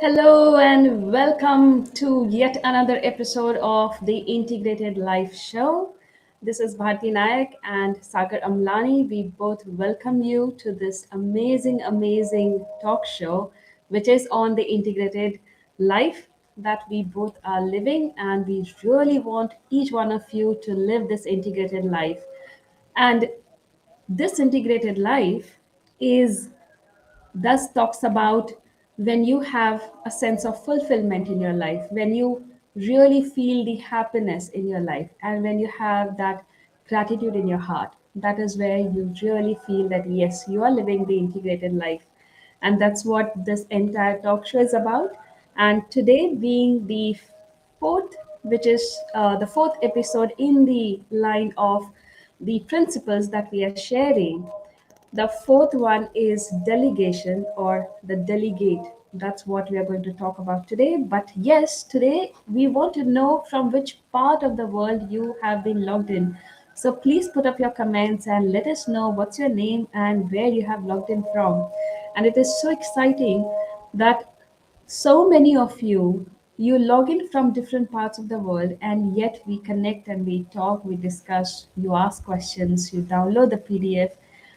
Hello and welcome to yet another episode of the Integrated Life Show. This is Bharti Nayak and Sagar Amlani. We both welcome you to this amazing talk show, which is on the integrated life that we both are living. And we really want each one of you to live this integrated life. And this integrated life is thus talks about when you have a sense of fulfillment in your life, when you really feel the happiness in your life, and when you have that gratitude in your heart. That is where you really feel that yes, you are living the integrated life. And that's what this entire talk show is about. And today, being the fourth, which is the fourth episode in the line of the principles that we are sharing, the fourth one is delegation or the delegate. That's what we are going to talk about today. But yes, today we want to know from which part of the world you have been logged in. So please put up your comments and let us know what's your name and where you have logged in from. And it is so exciting that so many of you log in from different parts of the world, and yet we connect and we talk, we discuss, you ask questions, you download the PDF,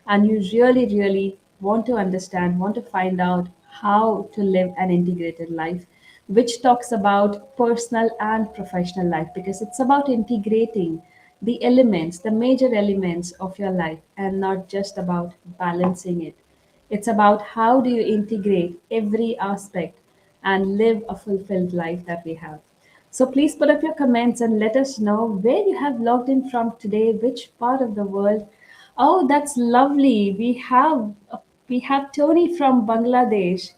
and you really want to understand, want to find out how to live an integrated life, which talks about personal and professional life, because it's about integrating the elements, the major elements of your life, and not just about balancing it. It's about how do you integrate every aspect and live a fulfilled life that we have. So please put up your comments and let us know where you have logged in from today, which part of the world. Oh, that's lovely. We have Tony from Bangladesh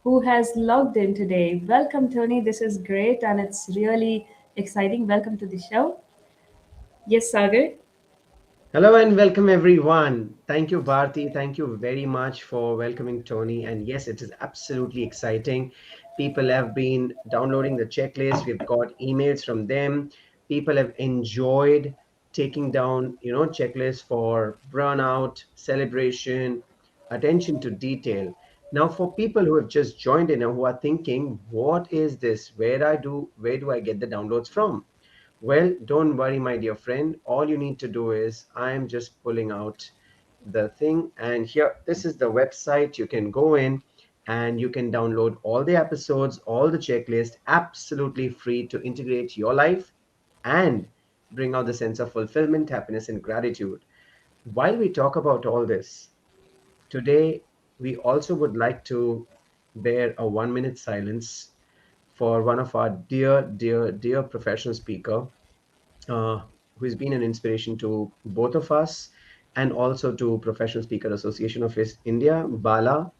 who has logged in today. Welcome, Tony. This is great and it's really exciting. Welcome to the show. Yes, Sagar. Hello and welcome everyone. Thank you, Bharti. Thank you very much for welcoming Tony. And yes, it is absolutely exciting. People have been downloading the checklist. We've got emails from them. People have enjoyed taking down, checklists for burnout, celebration, attention to detail. Now, for people who have just joined in and who are thinking, what is this? Where do I get the downloads from? Well, don't worry, my dear friend. All you need to do is I'm just pulling out the thing, and here, this is the website. You can go in and you can download all the episodes, all the checklist, absolutely free to integrate your life and bring out the sense of fulfillment, happiness, and gratitude. While we talk about all this, today we also would like to bear a 1 minute silence for one of our dear professional speaker uh, who's been an inspiration to both of us and also to Professional Speaker Association of India, Bala.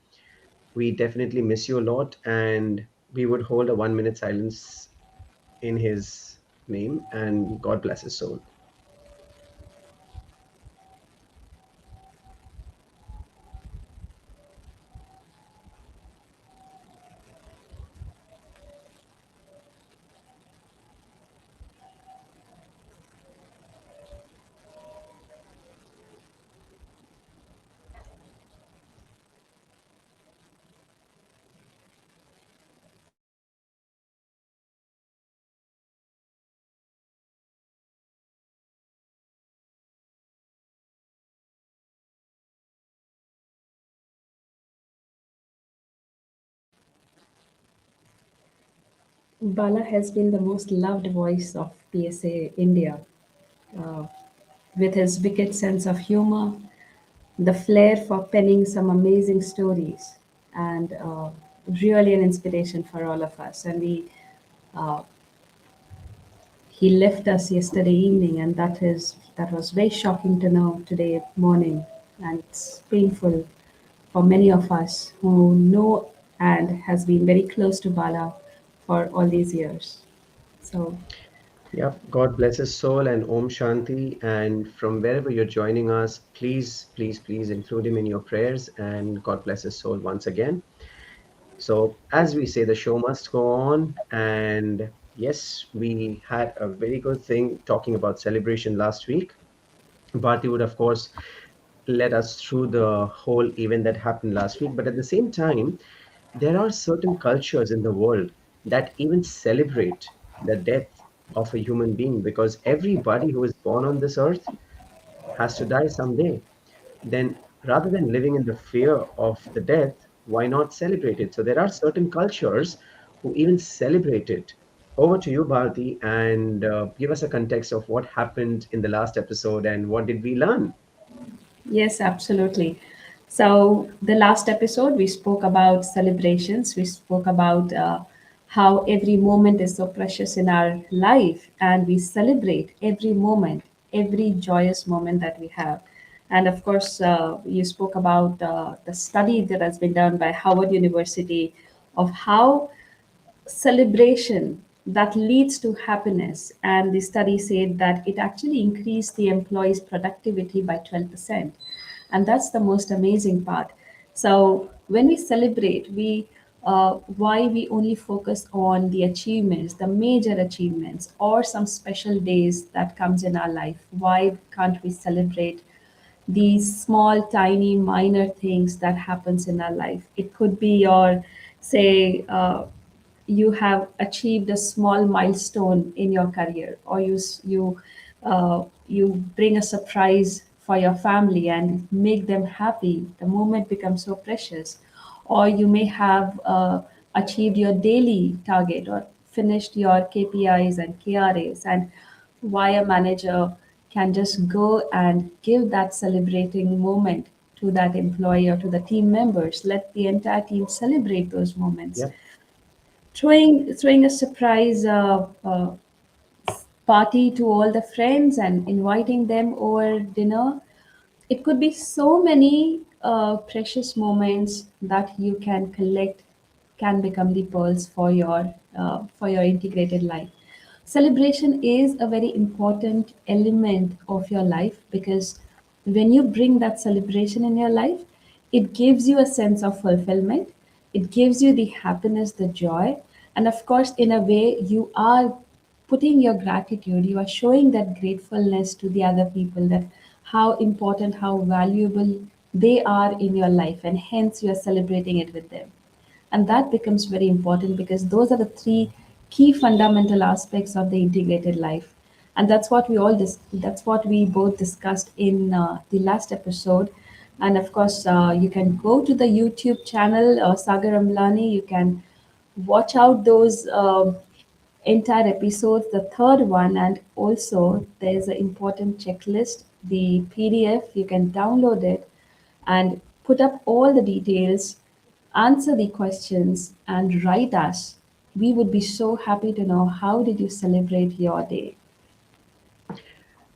We definitely miss you a lot, and we would hold a 1 minute silence in his name, and God bless his soul. Bala has been the most loved voice of PSA India, uh, with his wicked sense of humor, the flair for penning some amazing stories, and really an inspiration for all of us. And uh, he left us yesterday evening, and that was very shocking to know today morning, and it's painful for many of us who know and has been very close to Bala for all these years. So Yep, God bless his soul and Om Shanti. And from wherever you're joining us, please include him in your prayers and God bless his soul once again. So, as we say, the show must go on. And yes, we had a very good thing talking about celebration last week. Bharti would, of course, led us through the whole event that happened last week. But at the same time, There are certain cultures in the world that even celebrate the death of a human being, because everybody who is born on this earth has to die someday. Then rather than living in the fear of the death, why not celebrate it? So there are certain cultures who even celebrate it. Over to you, Bharti, and give us a context of what happened in the last episode and what did we learn. Yes, absolutely. So, the last episode, we spoke about celebrations. We spoke about how every moment is so precious in our life, and we celebrate every moment, every joyous moment that we have. And of course, you spoke about the study that has been done by Howard University of how celebration that leads to happiness. And the study said that it actually increased the employees' productivity by 12%. And that's the most amazing part. So when we celebrate, why we only focus on the achievements, the major achievements, or some special days that comes in our life? Why can't we celebrate these small, tiny, minor things that happens in our life? It could be your, say, you have achieved a small milestone in your career, or you bring a surprise for your family and make them happy. The moment becomes so precious. Or you may have achieved your daily target or finished your KPIs and KRAs, and why a manager can just go and give that celebrating moment to that employee or to the team members. Let the entire team celebrate those moments. Yep. Throwing a surprise party to all the friends and inviting them over dinner. It could be so many precious moments that you can collect, can become the pearls for your integrated life. Celebration is a very important element of your life, because when you bring that celebration in your life, it gives you a sense of fulfillment. It gives you the happiness, the joy, and of course, in a way, you are putting your gratitude, you are showing that gratefulness to the other people, that how important, how valuable they are in your life, and hence you are celebrating it with them. And that becomes very important, because those are the three key fundamental aspects of the integrated life. And that's what we both discussed in the last episode. And of course, you can go to the YouTube channel, Sagar Amlani. You can watch out those entire episodes, the third one, and also there's an important checklist, the PDF. You can download it and put up all the details, answer the questions, and write us. We would be so happy to know how did you celebrate your day.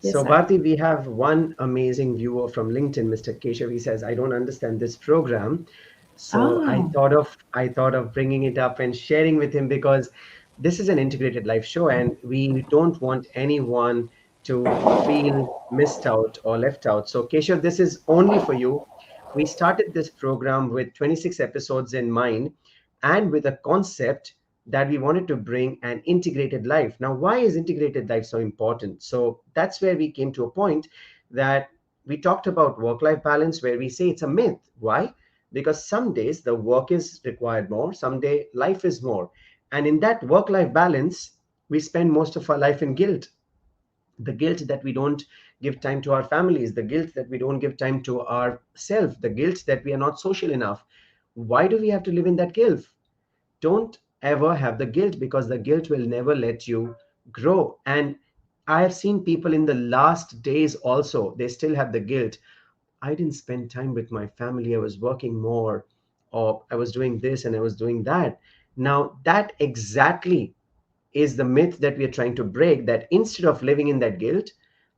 Yes, So, sir. Bharti, we have one amazing viewer from LinkedIn, Mr. Keshav. He says, "I don't understand this program." So Ah, I thought of bringing it up and sharing with him, because this is an integrated life show and we don't want anyone to feel missed out or left out. So, Keshav, this is only for you. We started this program with 26 episodes in mind and with a concept that we wanted to bring an integrated life. Now, why is integrated life so important? So that's where we came to a point that we talked about work life balance, where we say it's a myth. Why? Because some days the work is required more, some day life is more. And in that work life balance, we spend most of our life in guilt. The guilt that we don't give time to our families, the guilt that we don't give time to ourselves, the guilt that we are not social enough. Why do we have to live in that guilt? Don't ever have the guilt, because the guilt will never let you grow. And I have seen people in the last days also, they still have the guilt. I didn't spend time with my family, I was working more, or I was doing this and I was doing that. Now that exactly is the myth that we are trying to break, that instead of living in that guilt,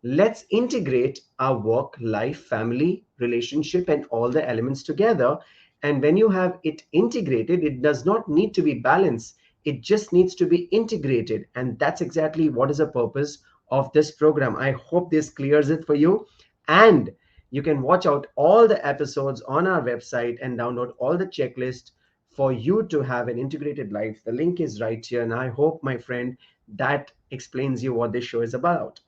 let's integrate our work, life, family, relationship, and all the elements together. And when you have it integrated, it does not need to be balanced, it just needs to be integrated. And that's exactly what is the purpose of this program. I hope this clears it for you. And you can watch out all the episodes on our website and download all the checklist for you to have an integrated life. The link is right here. And I hope, my friend, that explains you what this show is about.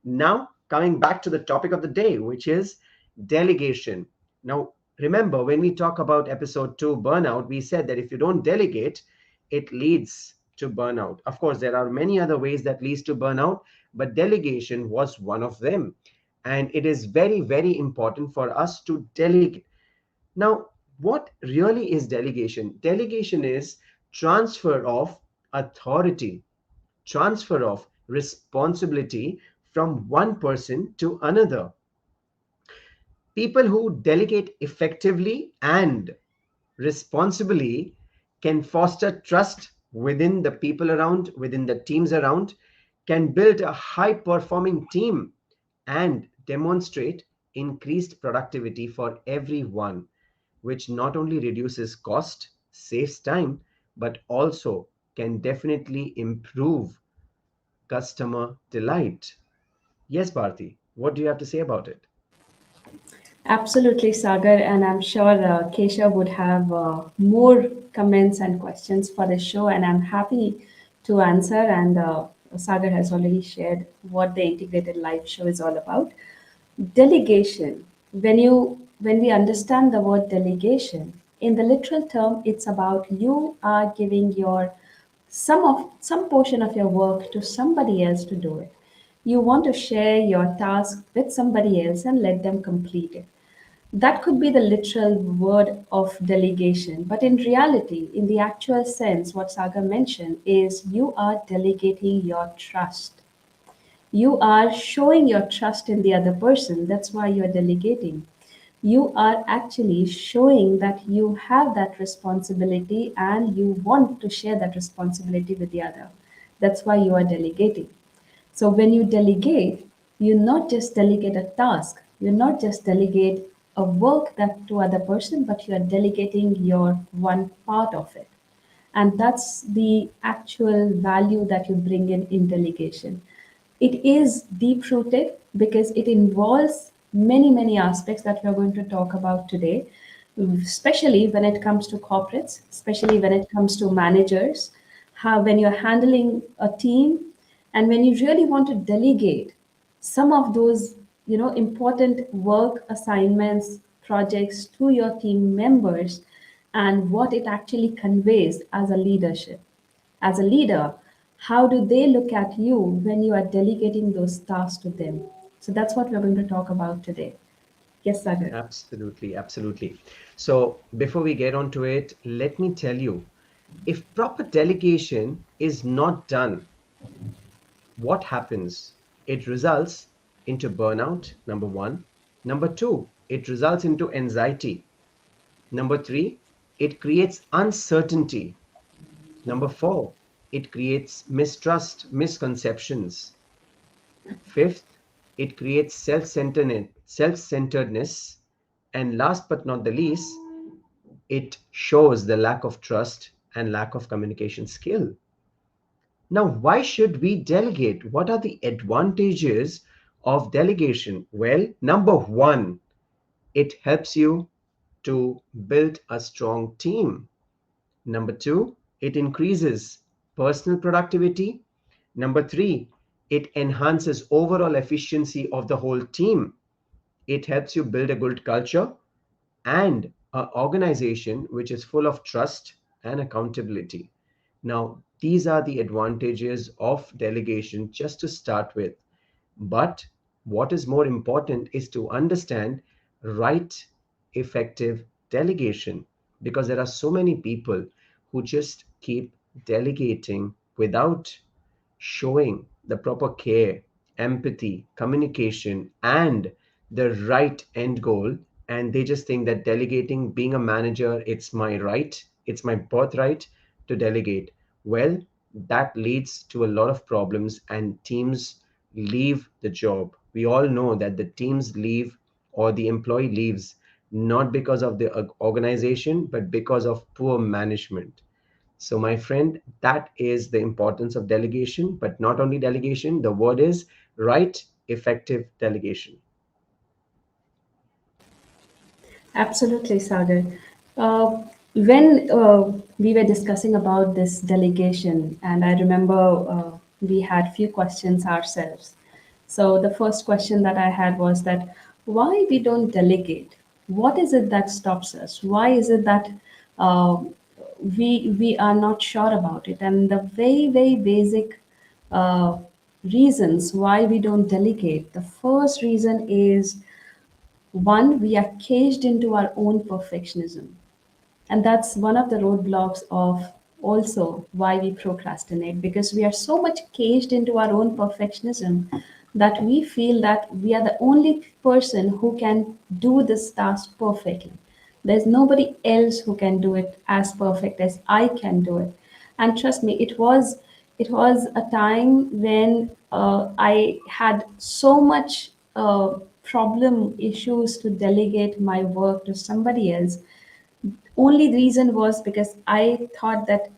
Now, coming back to the topic of the day, which is delegation. Now, Remember, when we talk about episode 2 burnout, we said that if you don't delegate, it leads to burnout. Of course, there are many other ways that leads to burnout, but delegation was one of them. And it is very, very important for us to delegate. Now, what really is delegation? Delegation is transfer of authority, transfer of responsibility from one person to another. People who delegate effectively and responsibly can foster trust within the people around, within the teams around, can build a high performing team and demonstrate increased productivity for everyone, which not only reduces cost, saves time, but also can definitely improve customer delight. Yes, Bharti, what do you have to say about it? Absolutely, Sagar, and I'm sure Kesha would have more comments and questions for the show, and I'm happy to answer. And Sagar has already shared what the Integrated Life Show is all about. Delegation. When we understand the word delegation, in the literal term, it's about you are giving your some portion of your work to somebody else to do it. You want to share your task with somebody else and let them complete it. That could be the literal word of delegation, but in reality, in the actual sense, what Saga mentioned is you are delegating your trust. You are showing your trust in the other person. That's why you're delegating. You are actually showing that you have that responsibility and you want to share that responsibility with the other. That's why you are delegating. So when you delegate, you not just delegate a task, you not just delegate a work that to other person, but you are delegating your one part of it. And that's the actual value that you bring in delegation. It is deep rooted because it involves many aspects that we are going to talk about today, especially when it comes to corporates, especially when it comes to managers, how when you're handling a team and when you really want to delegate some of those important work assignments projects to your team members and what it actually conveys as a leadership as a leader, how do they look at you when you are delegating those tasks to them? So that's what we're going to talk about today. Yes, Sagar. Absolutely, absolutely. So, before we get on to it, let me tell you, if proper delegation is not done, what happens? It results into burnout, number one. Number two, it results into anxiety. Number three, it creates uncertainty. Number four, it creates mistrust, misconceptions. Fifth, it creates self-centeredness. And last but not the least, it shows the lack of trust and lack of communication skill. Now, why should we delegate? What are the advantages of delegation? Well, number one, it helps you to build a strong team. Number two, it increases personal productivity. Number three, it enhances overall efficiency of the whole team. It helps you build a good culture and an organization which is full of trust and accountability. Now, these are the advantages of delegation just to start with. But what is more important is to understand right, effective delegation, because there are so many people who just keep delegating without showing the proper care, empathy, communication, and the right end goal. And they just think that delegating, being a manager, it's my right, it's my birthright to delegate. Well, that leads to a lot of problems, and teams leave the job. We all know that the teams leave or the employee leaves not because of the organization, but because of poor management. So, my friend, that is the importance of delegation, but not only delegation, the word is right, effective delegation. Absolutely, Sagar. When we were discussing about this delegation, and I remember we had few questions ourselves. So the first question that I had was that why we don't delegate? What is it that stops us? Why is it that uh, we are not sure about it? And the very basic uh, reasons why we don't delegate. The first reason is, one, we are caged into our own perfectionism. And that's one of the roadblocks of also why we procrastinate, because we are so much caged into our own perfectionism that we feel that we are the only person who can do this task perfectly. There's nobody else who can do it as perfect as I can do it. And trust me, it was a time when I had so much problem issues to delegate my work to somebody else. Only reason was because I thought that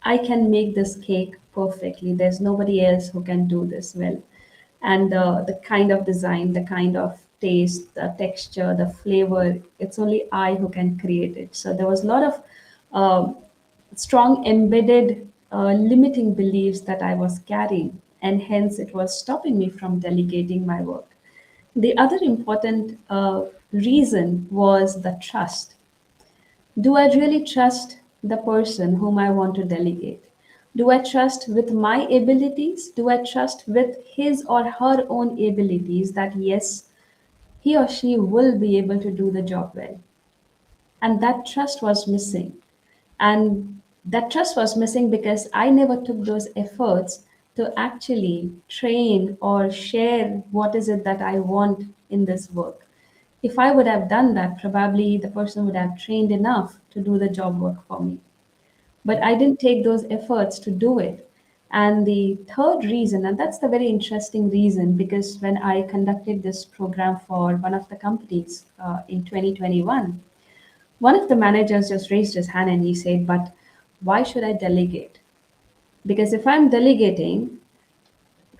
I can make this cake perfectly. There's nobody else who can do this well. And the kind of design, the kind of taste, the texture, the flavor, it's only I who can create it. So there was a lot of strong embedded limiting beliefs that I was carrying, and hence it was stopping me from delegating my work. The other important reason was the trust. Do I really trust the person whom I want to delegate? Do I trust with my abilities? Do I trust with his or her own abilities that yes, he or she will be able to do the job well? And that trust was missing. And that trust was missing because I never took those efforts to actually train or share what is it that I want in this work. If I would have done that, probably the person would have trained enough to do the job work for me. But I didn't take those efforts to do it. And the third reason, and that's the very interesting reason, because when I conducted this program for one of the companies in 2021, one of the managers just raised his hand and he said, "But why should I delegate? Because if I'm delegating,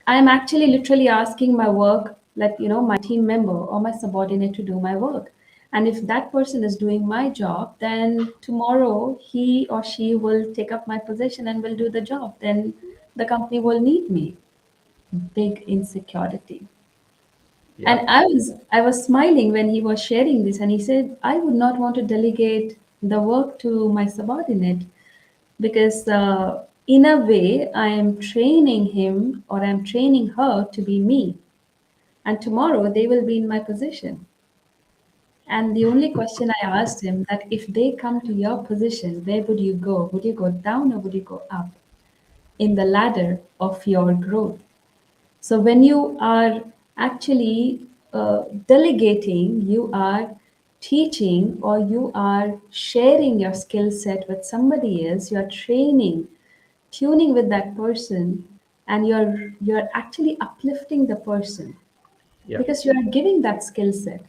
I'm actually literally asking my work, like, my team member or my subordinate to do my work. And if that person is doing my job, then tomorrow he or she will take up my position and will do the job. Then the company will need me." Big insecurity. And Yep. I was smiling when he was sharing this, and he said, "I would not want to delegate the work to my subordinate because in a way I am training him or I'm training her to be me, and tomorrow they will be in my position." And the only question I asked him, that if they come to your position, where would you go? Would you go down or would you go up in the ladder of your growth? So when you are actually delegating, you are teaching or you are sharing your skill set with somebody else. You are training, tuning with that person, and you're actually uplifting the person Yep. because you are giving that skill set.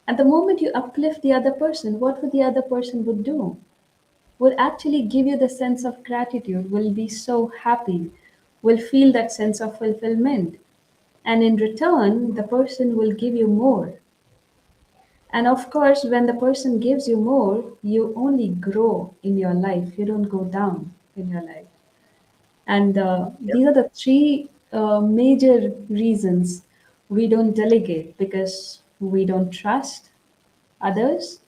And the moment you uplift the other person, what would the other person would do? Would actually give you the sense of gratitude, will be so happy, will feel that sense of fulfillment. And in return, the person will give you more. And of course, when the person gives you more, you only grow in your life. You don't go down in your life. And Yep. these are the three major reasons we don't delegate, because we don't trust others.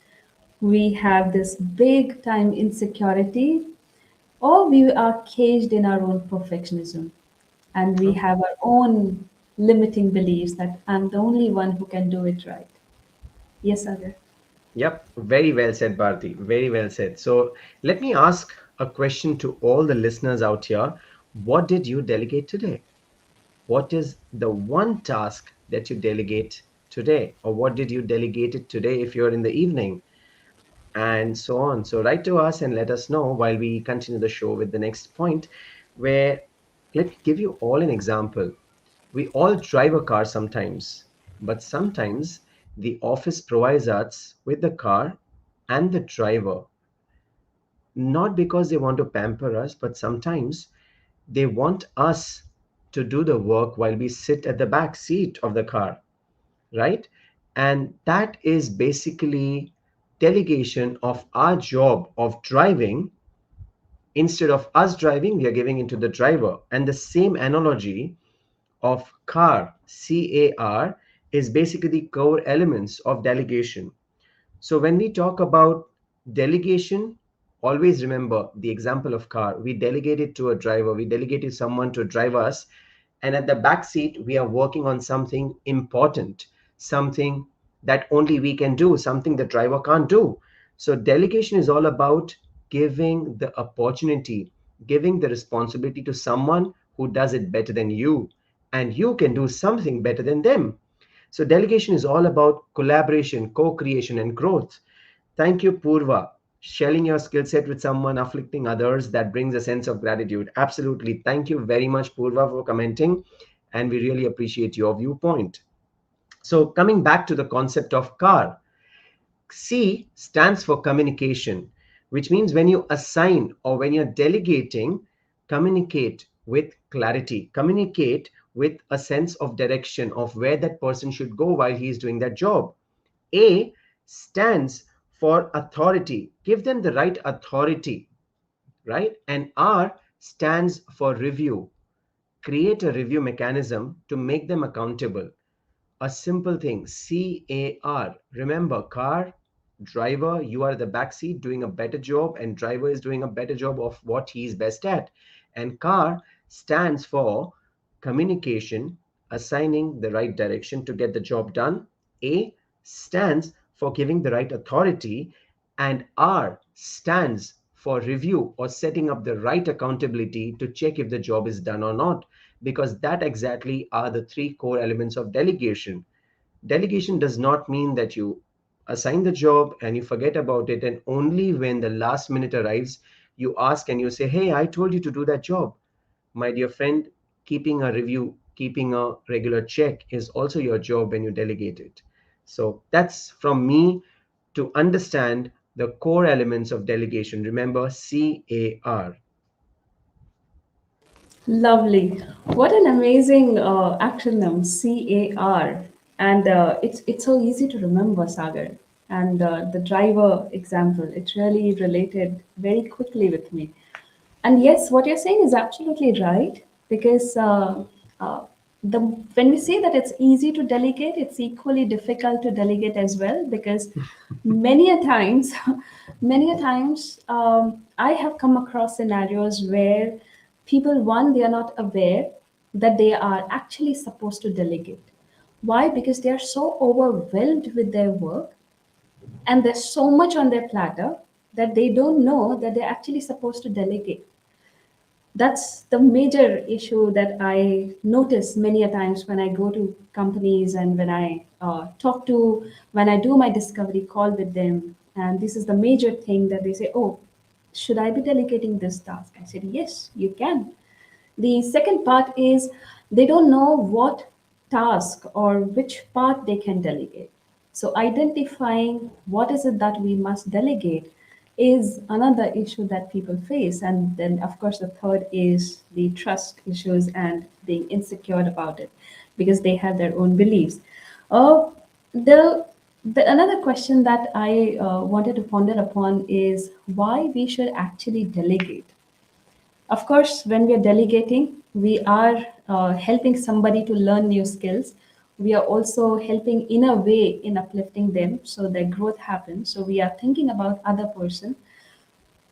We have this big time insecurity, or we are caged in our own perfectionism and we True. have our own limiting beliefs that I'm the only one who can do it right. Yes, Agar. Yep. Very well said, Bharti. Very well said. So let me ask a question to all the listeners out here. What did you delegate today? What is the one task that you delegate today? Or what did you delegate it today if you're in the evening? And so on. So write to us and let us know while we continue the show with the next point, where let me give you all an example. We all drive a car sometimes, but sometimes the office provides us with the car and the driver, not because they want to pamper us, but sometimes they want us to do the work while we sit at the back seat of the car, right? And that is basically delegation of our job of driving. Instead of us driving, we are giving into the driver. And the same analogy of car, CAR, is basically core elements of delegation. So when we talk about delegation, always remember the example of car. We delegate it to a driver, we delegated someone to drive us, and at the back seat, we are working on something important, something that only we can do, something the driver can't do. So delegation is all about giving the opportunity, giving the responsibility to someone who does it better than you, and you can do something better than them. So delegation is all about collaboration, co-creation, and growth. Thank you, Purva. Sharing your skill set with someone, afflicting others, that brings a sense of gratitude. Absolutely. Thank you very much, Purva, for commenting. And we really appreciate your viewpoint. So, coming back to the concept of car, C stands for communication, which means when you assign or when you're delegating, communicate with clarity, communicate with a sense of direction of where that person should go while he is doing that job. A stands for authority. Give them the right authority, right? And R stands for review. Create a review mechanism to make them accountable. A simple thing, CAR. Remember, car, driver, you are the backseat doing a better job, and driver is doing a better job of what he is best at. And car stands for communication, assigning the right direction to get the job done. A stands for giving the right authority, and R stands for review or setting up the right accountability to check if the job is done or not, because that exactly are the three core elements of delegation. Delegation does not mean that you assign the job and you forget about it, and only when the last minute arrives, you ask and you say, hey, I told you to do that job. My dear friend, keeping a review, keeping a regular check is also your job when you delegate it. So that's from me to understand the core elements of delegation. Remember, CAR. Lovely. What an amazing acronym, CAR. And it's so easy to remember, Sagar. And the driver example, it really related very quickly with me. And yes, what you're saying is absolutely right, because uh, the when we say that it's easy to delegate, it's equally difficult to delegate as well, because many a times, many a times, I have come across scenarios where people, one, they are not aware that they are actually supposed to delegate. Why? Because they are so overwhelmed with their work and there's so much on their platter that they don't know that they're actually supposed to delegate. That's the major issue that I notice many a times when I go to companies and when I talk to, when I do my discovery call with them. And this is the major thing that they say, oh, should I be delegating this task? I said, yes, you can. The second part is they don't know what task or which part they can delegate. So identifying what is it that we must delegate is another issue that people face. And then, of course, the third is the trust issues and being insecure about it because they have their own beliefs. Uh, the, another question that I wanted to ponder upon is why we should actually delegate. Of course, when we are delegating, we are helping somebody to learn new skills. We are also helping in a way in uplifting them so their growth happens. So we are thinking about other person.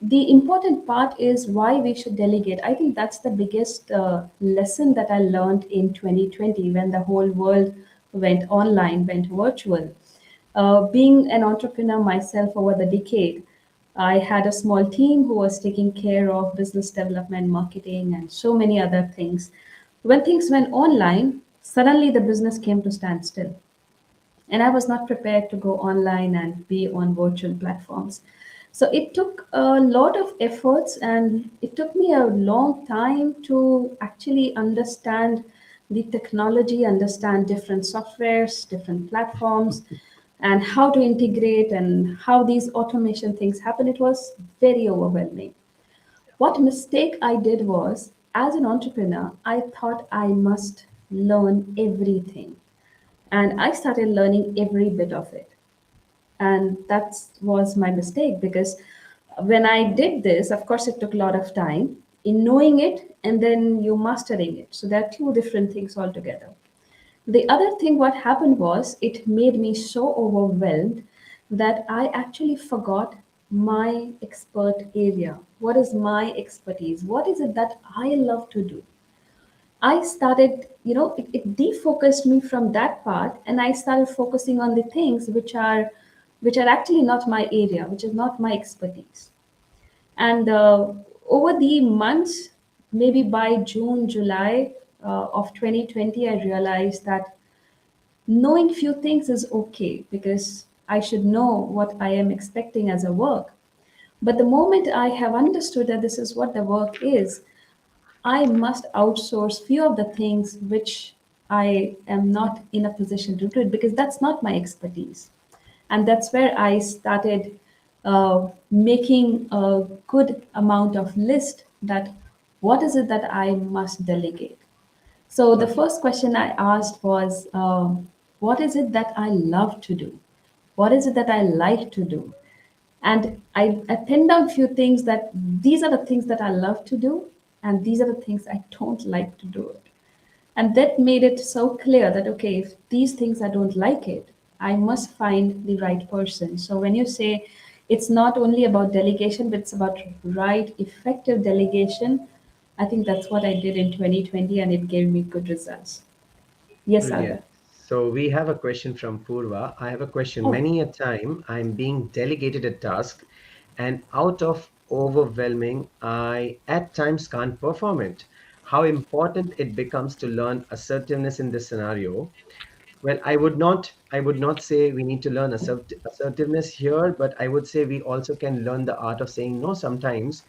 The important part is why we should delegate. I think that's the biggest lesson that I learned in 2020 when the whole world went online, went virtual. Being an entrepreneur myself over the decade, I had a small team who was taking care of business development, marketing, and so many other things. When things went online, suddenly the business came to standstill. And I was not prepared to go online and be on virtual platforms. So it took a lot of efforts and it took me a long time to actually understand the technology, understand different softwares, different platforms, and how to integrate and how these automation things happen. It was very overwhelming. What mistake I did was, as an entrepreneur, I thought I must learn everything. And I started learning every bit of it. And that was my mistake because when I did this, of course, it took a lot of time in knowing it and then you mastering it. So there are two different things altogether. The other thing, what happened was, it made me so overwhelmed that I actually forgot my expert area. What is my expertise? What is it that I love to do? I started, it defocused me from that part, and I started focusing on the things which are actually not my area, which is not my expertise. And over the months, maybe by June, July of 2020, I realized that knowing few things is okay because I should know what I am expecting as a work. But the moment I have understood that this is what the work is, I must outsource few of the things which I am not in a position to do it because that's not my expertise. And that's where I started making a good amount of list that what is it that I must delegate. So the Perfect. first question I asked was, what is it that I love to do? What is it that I like to do? And I pinned down a few things that these are the things that I love to do, and these are the things I don't like to do it. And that made it so clear that, okay, if these things I don't like it, I must find the right person. So when you say it's not only about delegation, but it's about right, effective delegation, I think that's what I did in 2020 and it gave me good results. Yes, Brilliant. Sagar. So we have a question from Purva. I have a question. Oh, Many a time I'm being delegated a task, and out of overwhelming, I at times can't perform it. How important it becomes to learn assertiveness in this scenario. Well, I would not say we need to learn assertiveness here, but I would say we also can learn the art of saying no sometimes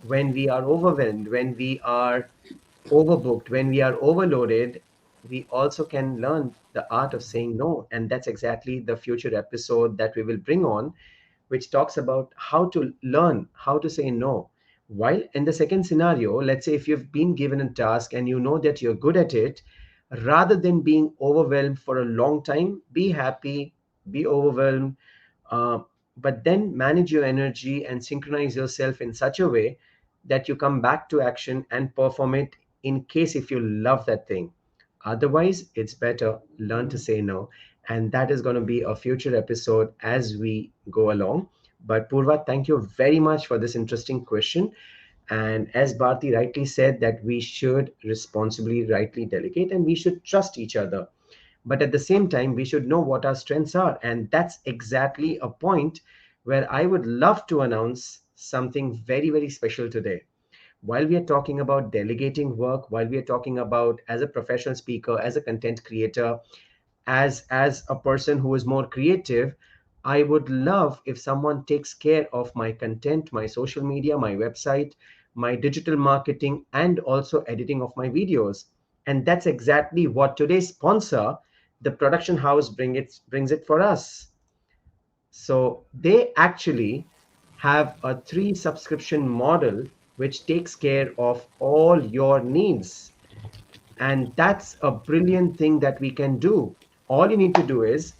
when we are overwhelmed, when we are overbooked, when we are overloaded, we also can learn the art of saying no. And that's exactly the future episode that we will bring on, which talks about how to learn how to say no. While in the second scenario, let's say if you've been given a task and you know that you're good at it, rather than being overwhelmed for a long time, be happy, be overwhelmed, uh, but then manage your energy and synchronize yourself in such a way that you come back to action and perform it in case if you love that thing. Otherwise, it's better learn to say no. And that is going to be a future episode as we go along. But Purva, thank you very much for this interesting question. And as Bharti rightly said, that we should responsibly, rightly delegate and we should trust each other. But at the same time, we should know what our strengths are. And that's exactly a point where I would love to announce something very, very special today. While we are talking about delegating work, while we are talking about as a professional speaker, as a content creator, as a person who is more creative, I would love if someone takes care of my content, my social media, my website, my digital marketing, and also editing of my videos. And that's exactly what today's sponsor, the production house, brings it for us. So they actually have a three subscription model which takes care of all your needs. And that's a brilliant thing that we can do. All you need to do is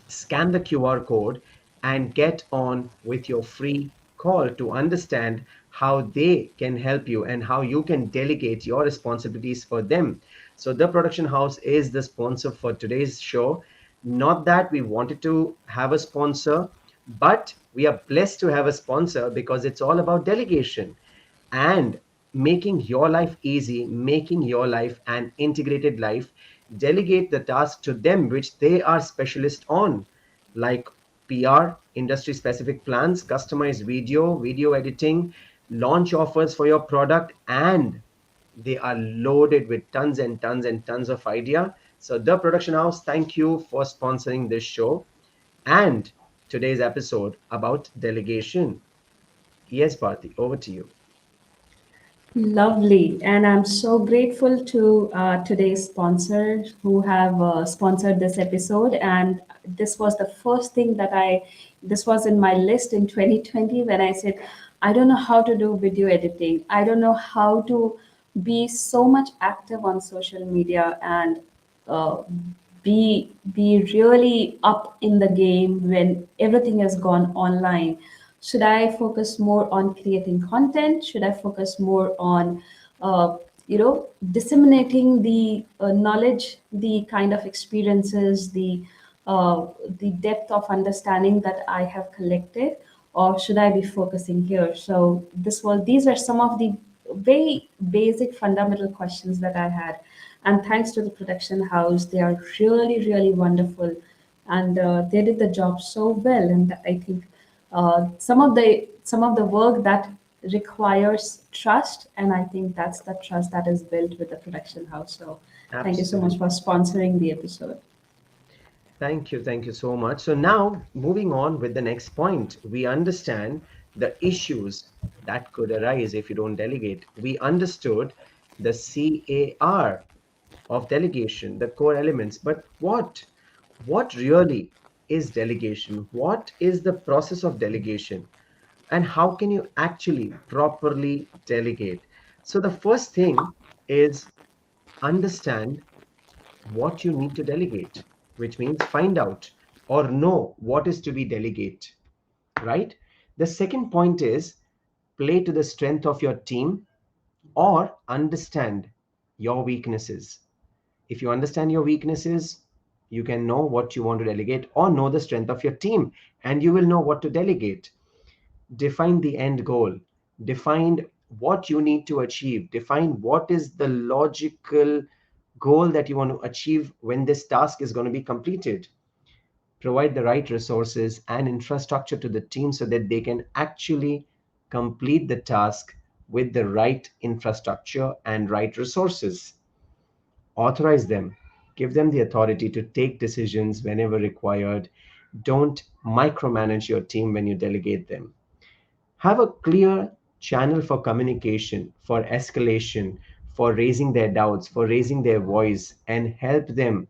scan the QR code and get on with your free call to understand how they can help you and how you can delegate your responsibilities for them. So, the production house is the sponsor for today's show. Not that we wanted to have a sponsor, but we are blessed to have a sponsor because it's all about delegation and making your life easy, making your life an integrated life. Delegate the task to them which they are specialist on, like PR, industry specific plans, customized video editing, launch offers for your product, and they are loaded with tons and tons and tons of idea. So the production house, thank you for sponsoring this show and today's episode about delegation. Yes, Bharti, over to you. lovely. And I'm so grateful to today's sponsors who have sponsored this episode. And this was the first thing this was in my list in 2020 when I said, I don't know how to do video editing. I don't know how to be so much active on social media and uh, be really up in the game when everything has gone online. Should I focus more on creating content? Should I focus more on disseminating the knowledge, the kind of experiences, the the depth of understanding that I have collected, or should I be focusing here? So these were some of the very basic fundamental questions that I had, and thanks to the production house, they are really really wonderful, and they did the job so well. And I think some of the work that requires trust, and I think that's the trust that is built with the production house. So thank you so much for Absolutely. sponsoring the episode. Thank you. Thank you so much. So now moving on with the next point, we understand the issues that could arise if you don't delegate. We understood the CAR of delegation, the core elements. But what really is delegation? What is the process of delegation? And how can you actually properly delegate? So the first thing is understand what you need to delegate, which means find out or know what is to be delegate, right? The second point is play to the strength of your team or understand your weaknesses. If you understand your weaknesses, you can know what you want to delegate or know the strength of your team and you will know what to delegate. Define the end goal, define what you need to achieve, define what is the logical goal that you want to achieve when this task is going to be completed. Provide the right resources and infrastructure to the team so that they can actually complete the task with the right infrastructure and right resources. Authorize them, give them the authority to take decisions whenever required. Don't micromanage your team when you delegate them. Have a clear channel for communication, for escalation, for raising their doubts, for raising their voice, and help them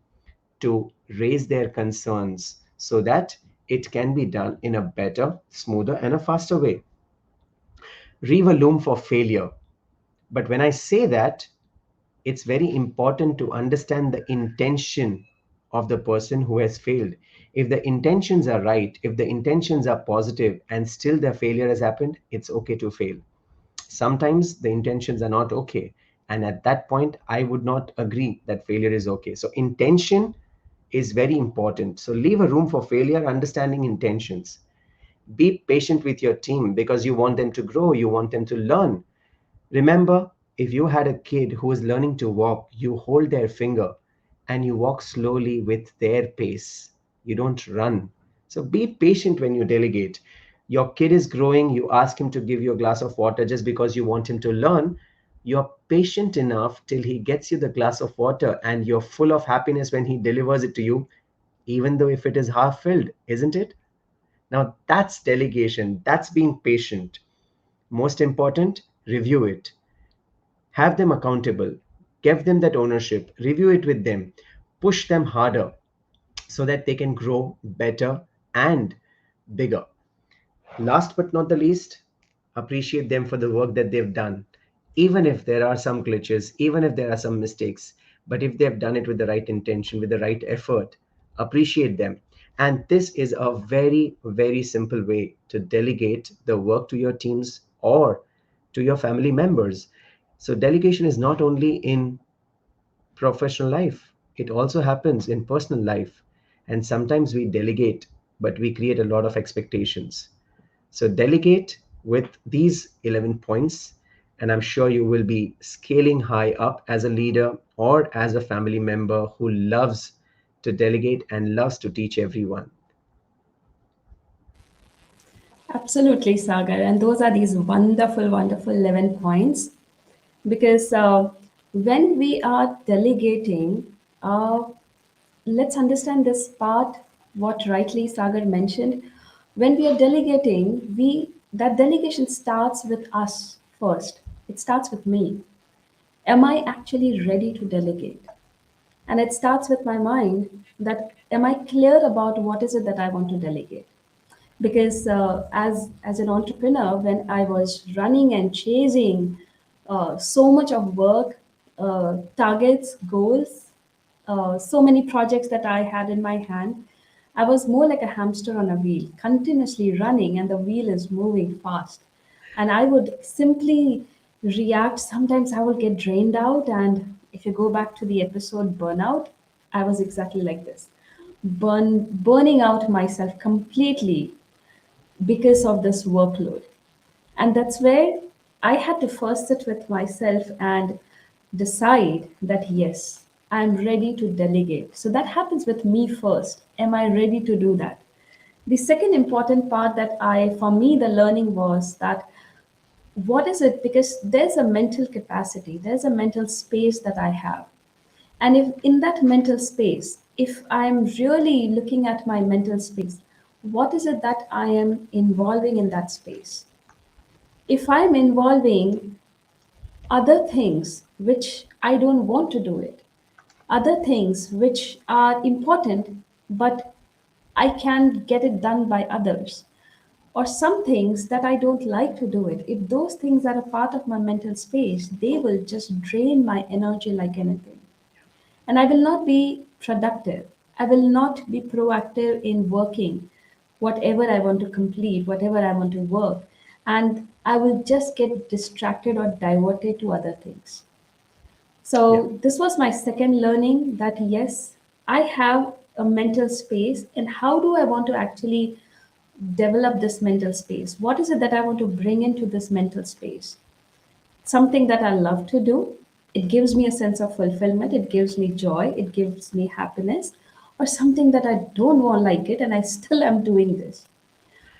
to raise their concerns so that it can be done in a better, smoother, and a faster way. Leave a loom for failure. But when I say that, it's very important to understand the intention of the person who has failed. If the intentions are right, if the intentions are positive, and still the failure has happened, it's okay to fail. Sometimes the intentions are not okay. And at that point, I would not agree that failure is okay. So, intention is very important. So, leave a room for failure, understanding intentions. Be patient with your team because you want them to grow, you want them to learn. Remember, if you had a kid who is learning to walk, you hold their finger and you walk slowly with their pace. You don't run. So be patient when you delegate. Your kid is growing, you ask him to give you a glass of water just because you want him to learn. You're patient enough till he gets you the glass of water and you're full of happiness when he delivers it to you, even though if it is half filled, isn't it? Now that's delegation, that's being patient. Most important, review it. Have them accountable, give them that ownership, review it with them, push them harder so that they can grow better and bigger. Last but not the least, appreciate them for the work that they've done, even if there are some glitches, even if there are some mistakes. But if they've done it with the right intention, with the right effort, appreciate them. And this is a very, very simple way to delegate the work to your teams or to your family members. So, delegation is not only in professional life, it also happens in personal life. And sometimes we delegate, but we create a lot of expectations. So delegate with these 11 points, and I'm sure you will be scaling high up as a leader or as a family member who loves to delegate and loves to teach everyone. Absolutely, Sagar. And those are these wonderful, wonderful 11 points. Because when we are delegating, let's understand this part, what rightly Sagar mentioned. When we are delegating, that delegation starts with us first. It starts with me. Am I actually ready to delegate? And it starts with my mind that am I clear about what is it that I want to delegate? Because as an entrepreneur, when I was running and chasing so much of work, targets, goals, so many projects that I had in my hand, I was more like a hamster on a wheel, continuously running, and the wheel is moving fast. And I would simply react. Sometimes I would get drained out. And if you go back to the episode Burnout, I was exactly like this. burning out myself completely because of this workload. And that's where I had to first sit with myself and decide that yes, I'm ready to delegate. So that happens with me first. Am I ready to do that? The second important part that for me, the learning was that what is it? Because there's a mental capacity, there's a mental space that I have. And if in that mental space, if I'm really looking at my mental space, what is it that I am involving in that space? If I'm involving other things which I don't want to do it, other things which are important, but I can get it done by others, or some things that I don't like to do it, if those things are a part of my mental space, they will just drain my energy like anything. And I will not be productive. I will not be proactive in working whatever I want to complete, whatever I want to work. And I will just get distracted or diverted to other things. Yeah. So, this was my second learning that yes, I have a mental space, and how do I want to actually develop this mental space? What is it that I want to bring into this mental space? Something that I love to do. It gives me a sense of fulfillment, it gives me joy, it gives me happiness, or something that I don't want like it and I still am doing this.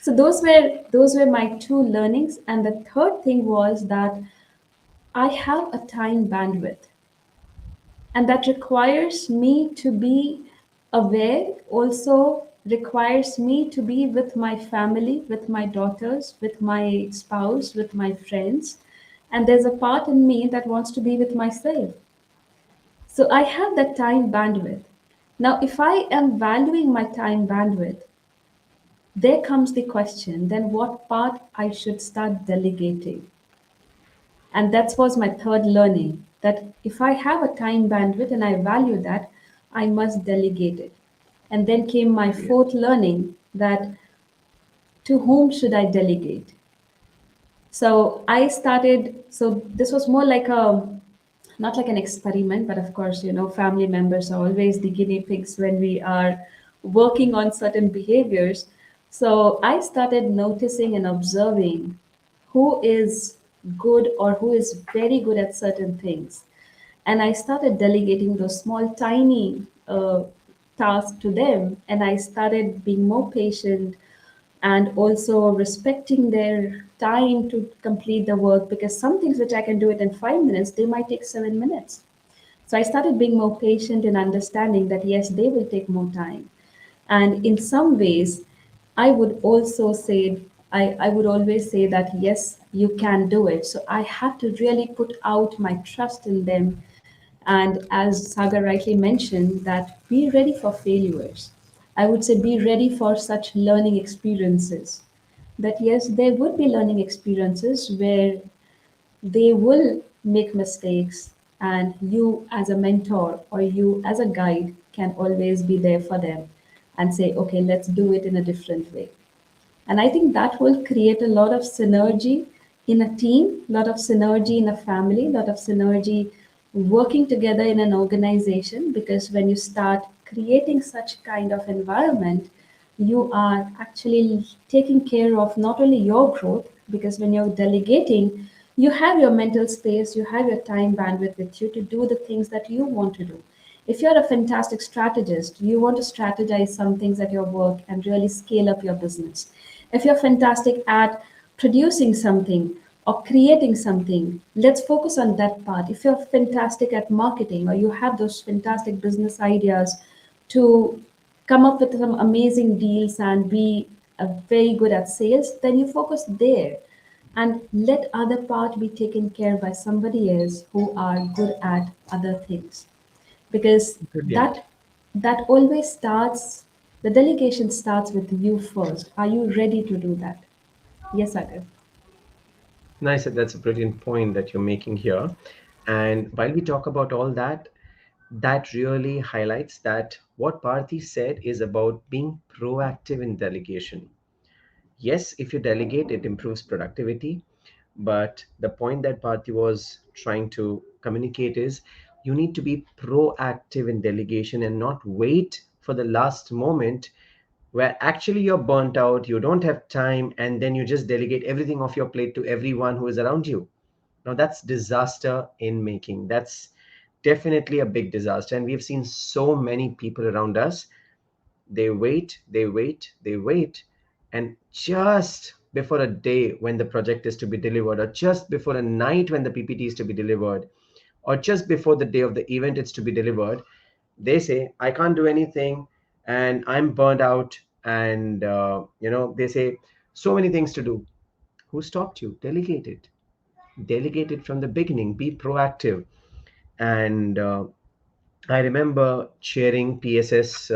So those were my two learnings. And the third thing was that I have a time bandwidth, and that requires me to be aware, also requires me to be with my family, with my daughters, with my spouse, with my friends. And there's a part in me that wants to be with myself. So I have that time bandwidth. Now, if I am valuing my time bandwidth, there comes the question then what part I should start delegating. And that was my third learning, that if I have a time bandwidth and I value that, I must delegate it. And then came my Yeah. fourth learning, that to whom should I delegate? So I started, so this was more like not like an experiment, but of course, family members are always the guinea pigs when we are working on certain behaviors. So I started noticing and observing who is good or who is very good at certain things. And I started delegating those small, tiny tasks to them. And I started being more patient and also respecting their time to complete the work, because some things which I can do it in 5 minutes, they might take 7 minutes. So I started being more patient and understanding that yes, they will take more time. And in some ways, I would also say, I would always say that yes, you can do it. So I had to really put out my trust in them. And as Saga rightly mentioned, that be ready for failures. I would say be ready for such learning experiences. That yes, there would be learning experiences where they will make mistakes, and you as a mentor or you as a guide can always be there for them and say, okay, let's do it in a different way. And I think that will create a lot of synergy in a team, a lot of synergy in a family, a lot of synergy working together in an organization. Because when you start creating such kind of environment, you are actually taking care of not only your growth, because when you're delegating, you have your mental space, you have your time bandwidth with you to do the things that you want to do. If you're a fantastic strategist, you want to strategize some things at your work and really scale up your business. If you're fantastic at producing something or creating something, let's focus on that part. If you're fantastic at marketing or you have those fantastic business ideas to come up with some amazing deals and be very good at sales, then you focus there and let other part be taken care by somebody else who are good at other things. Because Brilliant. that always starts, the delegation starts with you first. Are you ready to do that? Yes, Agar. Nice. That's a brilliant point that you're making here. And while we talk about all that, that really highlights that what Bharti said is about being proactive in delegation. Yes, if you delegate, it improves productivity. But the point that Bharti was trying to communicate is you need to be proactive in delegation and not wait for the last moment where actually you're burnt out, you don't have time, and then you just delegate everything off your plate to everyone who is around you. Now, that's disaster in making. That's definitely a big disaster. And we've seen so many people around us. They wait, they wait, they wait. And just before a day when the project is to be delivered, or just before a night when the PPT is to be delivered, or just before the day of the event it's to be delivered, they say, I can't do anything and I'm burned out. And, they say so many things to do. Who stopped you? Delegate it. Delegate it from the beginning. Be proactive. And I remember chairing PSS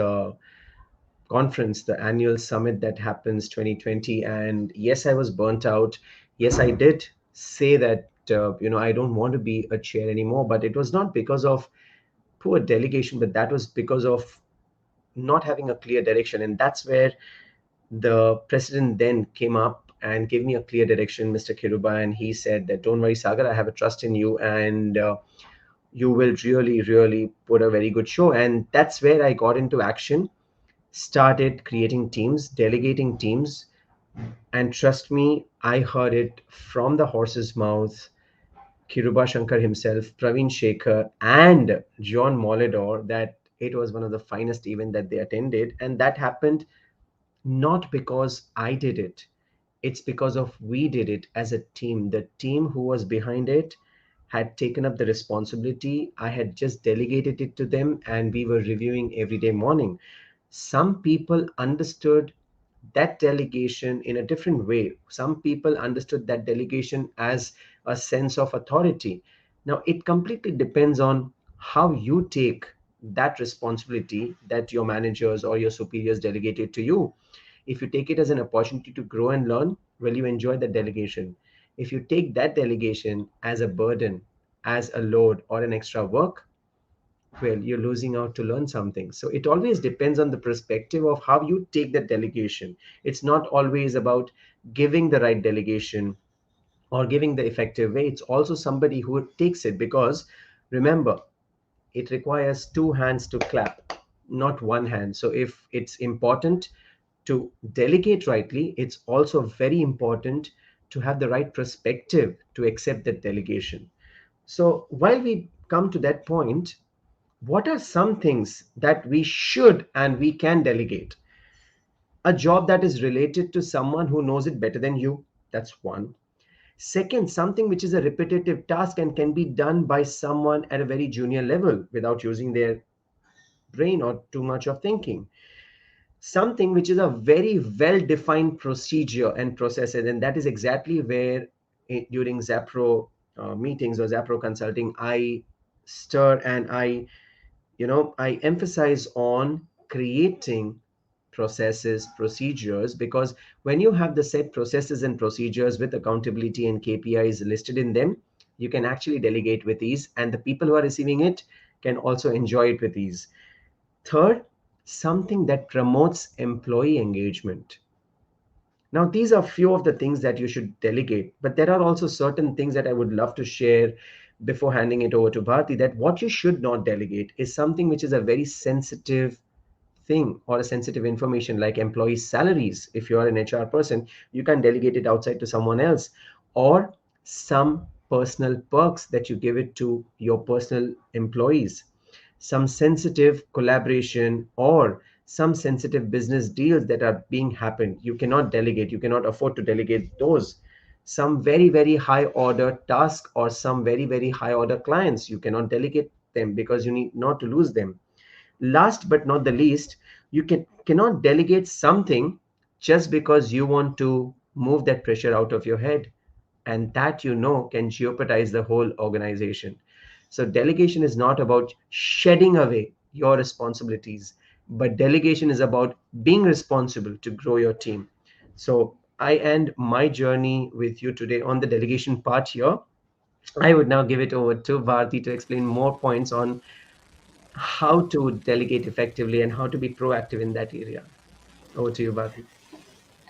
conference, the annual summit that happens 2020. And yes, I was burnt out. Yes, I did say that, I don't want to be a chair anymore. But it was not because of poor delegation, but that was because of not having a clear direction. And that's where the president then came up and gave me a clear direction, Mr. Kiruba, and he said that, don't worry, Sagar, I have a trust in you, and you will really, really put a very good show. And that's where I got into action, started creating teams, delegating teams. And trust me, I heard it from the horse's mouth. Kiruba Shankar himself, Praveen Shekhar, and John Molador, that it was one of the finest events that they attended. And that happened not because I did it. It's because of we did it as a team. The team who was behind it had taken up the responsibility. I had just delegated it to them, and we were reviewing every day morning. Some people understood that delegation in a different way. Some people understood that delegation as a sense of authority. Now, it completely depends on how you take that responsibility that your managers or your superiors delegated to you. If you take it as an opportunity to grow and learn, well, you enjoy the delegation. If you take that delegation as a burden, as a load, or an extra work, well, you're losing out to learn something. So it always depends on the perspective of how you take that delegation. It's not always about giving the right delegation or giving the effective way. It's also somebody who takes it, because remember, it requires two hands to clap, not one hand. So if it's important to delegate rightly, it's also very important to have the right perspective to accept that delegation. So while we come to that point, what are some things that we should and we can delegate? A job that is related to someone who knows it better than you, that's one. Second, something which is a repetitive task and can be done by someone at a very junior level without using their brain or too much of thinking. Something which is a very well defined procedure and processes, and that is exactly where during Zapro meetings or Zapro consulting, I stir and I emphasize on creating processes, procedures, because when you have the set processes and procedures with accountability and KPIs listed in them, you can actually delegate with ease, and the people who are receiving it can also enjoy it with ease. Third, something that promotes employee engagement. Now, these are few of the things that you should delegate, but there are also certain things that I would love to share before handing it over to Bharti, that what you should not delegate is something which is a very sensitive thing or a sensitive information, like employee salaries. If you are an HR person, you can delegate it outside to someone else, or some personal perks that you give it to your personal employees, some sensitive collaboration, or some sensitive business deals that are being happened. You cannot delegate, you cannot afford to delegate those. Some very, very high order task or some very, very high order clients, you cannot delegate them because you need not to lose them. Last but not the least, you cannot delegate something just because you want to move that pressure out of your head, and that can jeopardize the whole organization. So delegation is not about shedding away your responsibilities, but delegation is about being responsible to grow your team. So I end my journey with you today on the delegation part here. I would now give it over to Bharti to explain more points on how to delegate effectively and how to be proactive in that area. Over to you, Bharti.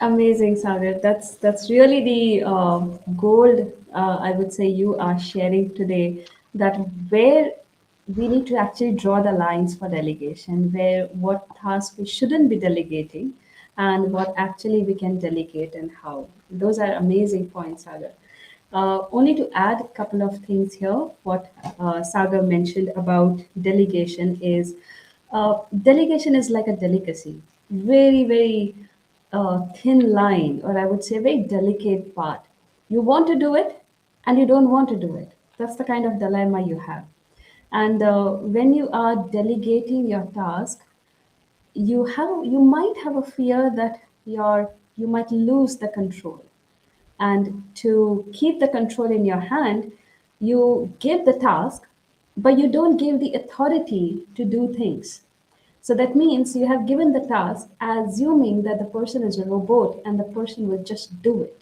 Amazing, Sagar. That's really the gold I would say you are sharing today. That where we need to actually draw the lines for delegation, where what tasks we shouldn't be delegating and what actually we can delegate and how. Those are amazing points, Sagar. Only to add a couple of things here, what Sagar mentioned about delegation is like a delicacy, very, very thin line, or I would say very delicate part. You want to do it and you don't want to do it. That's the kind of dilemma you have. And when you are delegating your task, you might have a fear that you might lose the control. And to keep the control in your hand, you give the task, but you don't give the authority to do things. So that means you have given the task assuming that the person is a robot and the person will just do it.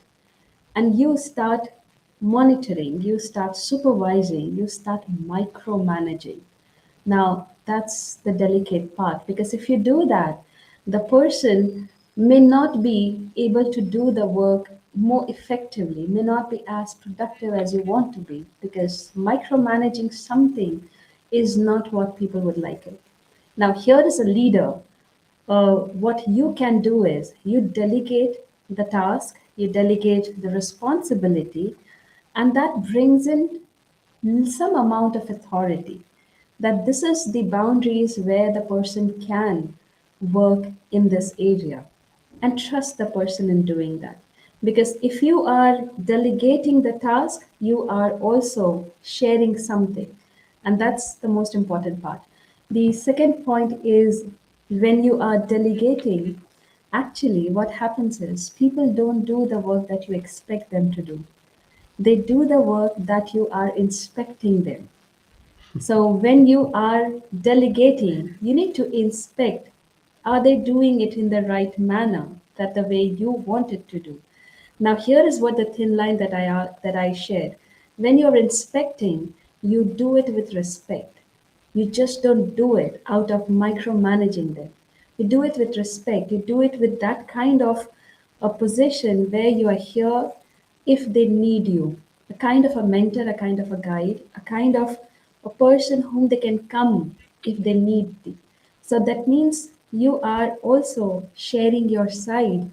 And you start monitoring, you start supervising, you start micromanaging. Now, that's the delicate part because if you do that, the person may not be able to do the work more effectively, may not be as productive as you want to be because micromanaging something is not what people would like it. Now, here is a leader. What you can do is you delegate the task, you delegate the responsibility, and that brings in some amount of authority, that this is the boundaries where the person can work in this area, and trust the person in doing that. Because if you are delegating the task, you are also sharing something, and that's the most important part. The second point is when you are delegating, actually what happens is people don't do the work that you expect them to do, they do the work that you are inspecting them. So when you are delegating, you need to inspect, are they doing it in the right manner, that the way you want it to do. Now here is what the thin line that I shared. When you're inspecting, you do it with respect. You just don't do it out of micromanaging them. You do it with respect. You do it with that kind of a position where you are here if they need you, a kind of a mentor, a kind of a guide, a kind of a person whom they can come if they need thee. So that means you are also sharing your side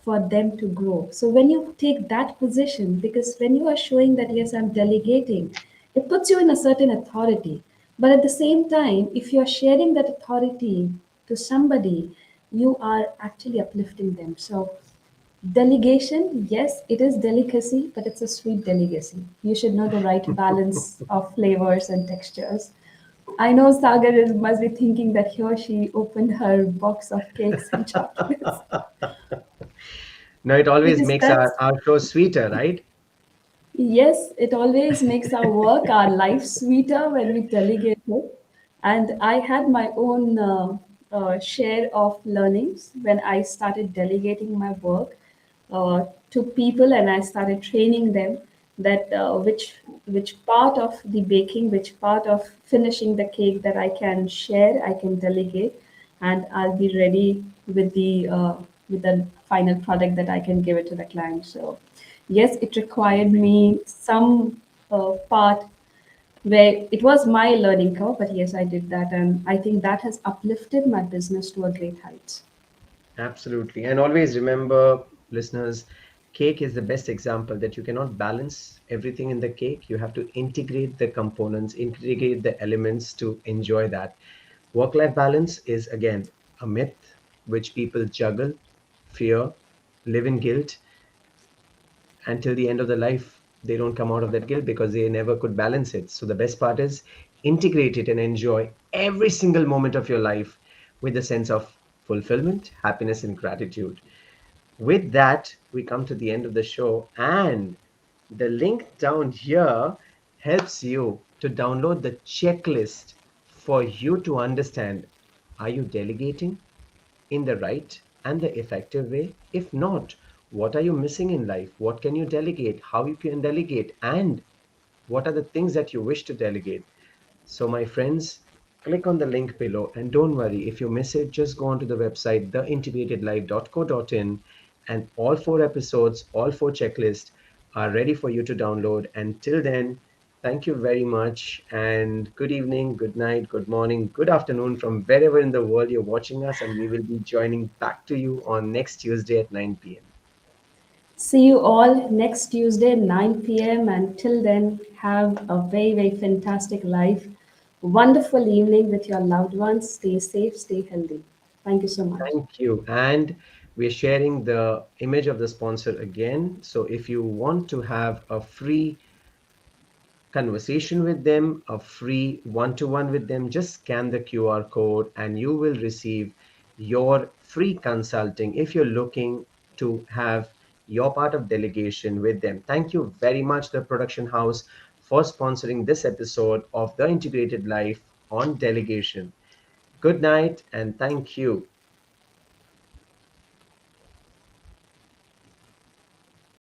for them to grow. So when you take that position, because when you are showing that yes, I'm delegating, it puts you in a certain authority. But at the same time, if you are sharing that authority to somebody, you are actually uplifting them. So delegation, yes, it is delicacy, but it's a sweet delicacy. You should know the right balance of flavors and textures. I know Sagar must be thinking that here she opened her box of cakes and chocolates No, it always because makes that's our show sweeter, right? yes, it always makes our work, our life sweeter when we delegate it. And I had my own share of learnings when I started delegating my work to people, and I started training them that which part of the baking, which part of finishing the cake that I can share, I can delegate, and I'll be ready with the final product that I can give it to the client. So yes, it required me some part where it was my learning curve, but yes, I did that, and I think that has uplifted my business to a great heights. Absolutely. And always remember, listeners, cake is the best example that you cannot balance everything in the cake. You have to integrate the components, integrate the elements to enjoy that. Work life balance is, again, a myth which people juggle, fear, live in guilt, until the end of their life. They don't come out of that guilt because they never could balance it. So, the best part is integrate it and enjoy every single moment of your life with a sense of fulfillment, happiness, and gratitude. With that, we come to the end of the show, and the link down here helps you to download the checklist for you to understand, are you delegating in the right and the effective way? If not, what are you missing in life? What can you delegate? How you can delegate? And what are the things that you wish to delegate? So, my friends, click on the link below, and don't worry if you miss it, just go onto the website theintegratedlife.co.in, and all four episodes, all four checklists are ready for you to download. And till then, Thank you very much. And good evening, good night, good morning, good afternoon from wherever in the world you're watching us. And we will be joining back to you on next Tuesday at 9 p.m. See you all next Tuesday, 9 p.m. And till then, have a very, very fantastic life. Wonderful evening with your loved ones. Stay safe, stay healthy. Thank you so much. Thank you. And we're sharing the image of the sponsor again. So if you want to have a free conversation with them, a free one-to-one with them, just scan the QR code and you will receive your free consulting if you're looking to have your part of delegation with them. Thank you very much, the production house, for sponsoring this episode of The Integrated Life on Delegation. Good night and thank you.